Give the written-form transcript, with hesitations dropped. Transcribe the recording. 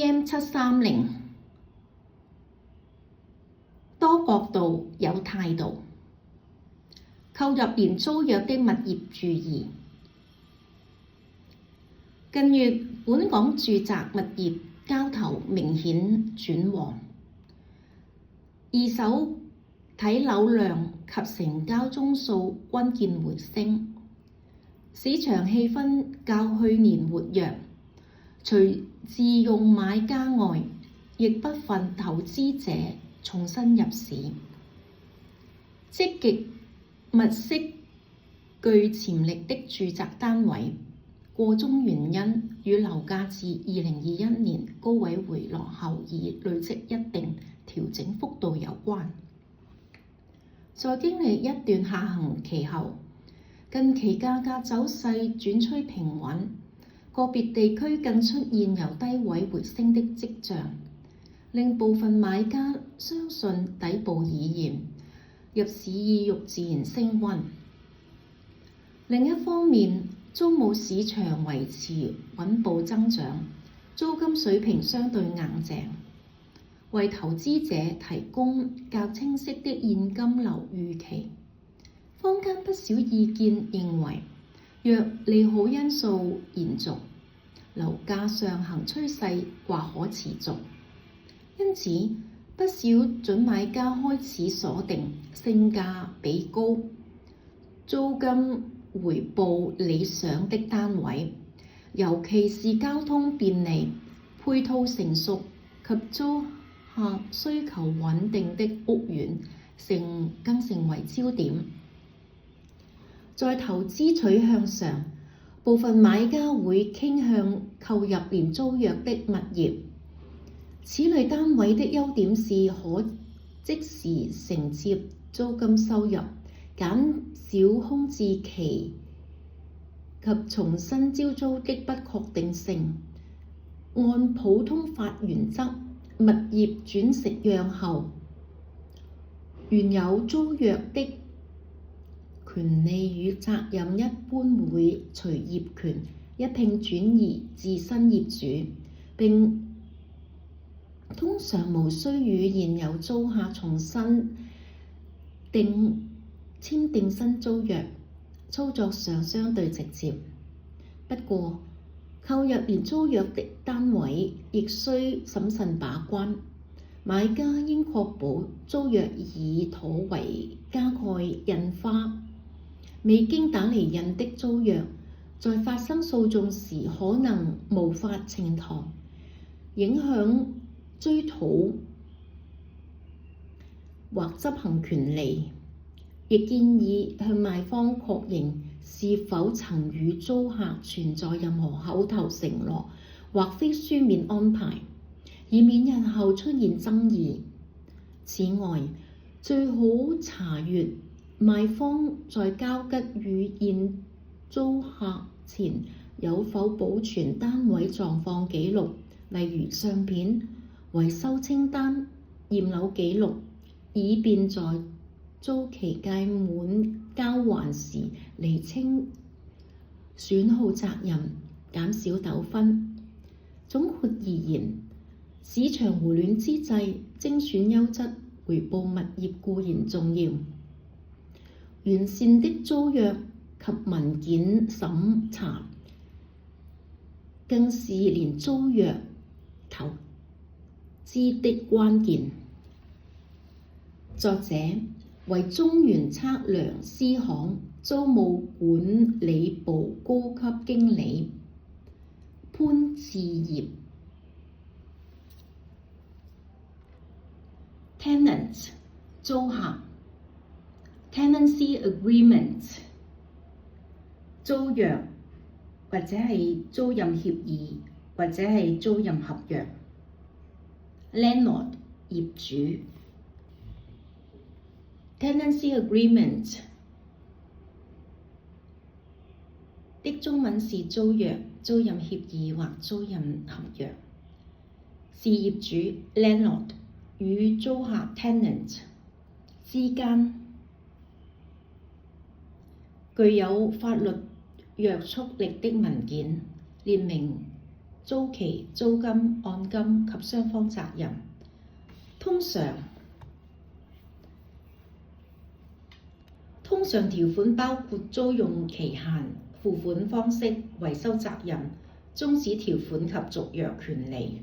AM730多角度有態度。購入年租約的物業注意。近月本港住宅物業交投明顯轉旺，二手睇樓量及成交宗數均見回升，市場氣氛較去年活躍。除自用買家外，亦部分投資者重新入市，積極物色具潛力的住宅單位。個中原因與樓價自2021年高位回落後已累積一定調整幅度有關。在經歷一段下行期後，近期價格走勢轉趨平穩，個別地區更出現由低位回升的跡象，令部分買家相信底部已現，入市意欲自然升溫。另一方面，租務市場維持穩步增長，租金水平相對硬淨，為投資者提供較清晰的現金流預期。坊間不少意見認為，若利好因素延續，樓價上行趨勢或可持續，因此不少準買家開始鎖定性價比高、租金回報理想的單位，尤其是交通便利、配套成熟及租客需求穩定的屋苑更成為焦點。在投資取向上，部分買家會傾向購入年租約的物業。此類單位的優點是可即時承接租金收入，減少空置期及重新招租的不確定性。按普通法原則，物業轉承讓後，原有租約的權利與責任一般會隨業權一併轉移至新業主，並通常無需與現有租客重新簽訂新租約，操作上相對直接。不過，購入年租約的單位亦需審慎把關，買家應確保租約以妥為加蓋印花。未經打釐印的租約，在發生訴訟時可能無法呈堂，影響追討或執行權利。亦建議向賣方確認是否曾與租客存在任何口頭承諾或非書面安排，以免日後出現爭議。此外，最好查閱賣方在交吉與現租客前有否保存單位狀況記錄，例如相片、維修清單、驗樓記錄，以便在租期屆滿交還時釐清損耗責任，減少糾紛。總括而言，市場回暖之際，精選優質回報物業固然重要，完善的租約及文件審查更是連租約投資的關鍵。作者為中原測量師行租務管理部高級經理潘志業。Tenant 租客 Tenancy Agreement 租約或者係租賃協議或者係租賃合約。Landlord 業主。Tenancy Agreement 的中文是租約、租賃協議或租賃合約，是業主 Landlord 與租客 Tenant 之間具有法律約束力的文件，列明租期、租金、按金及雙方責任。通常條款包括租用期限、付款方式、維修責任、終止條款及續約權利。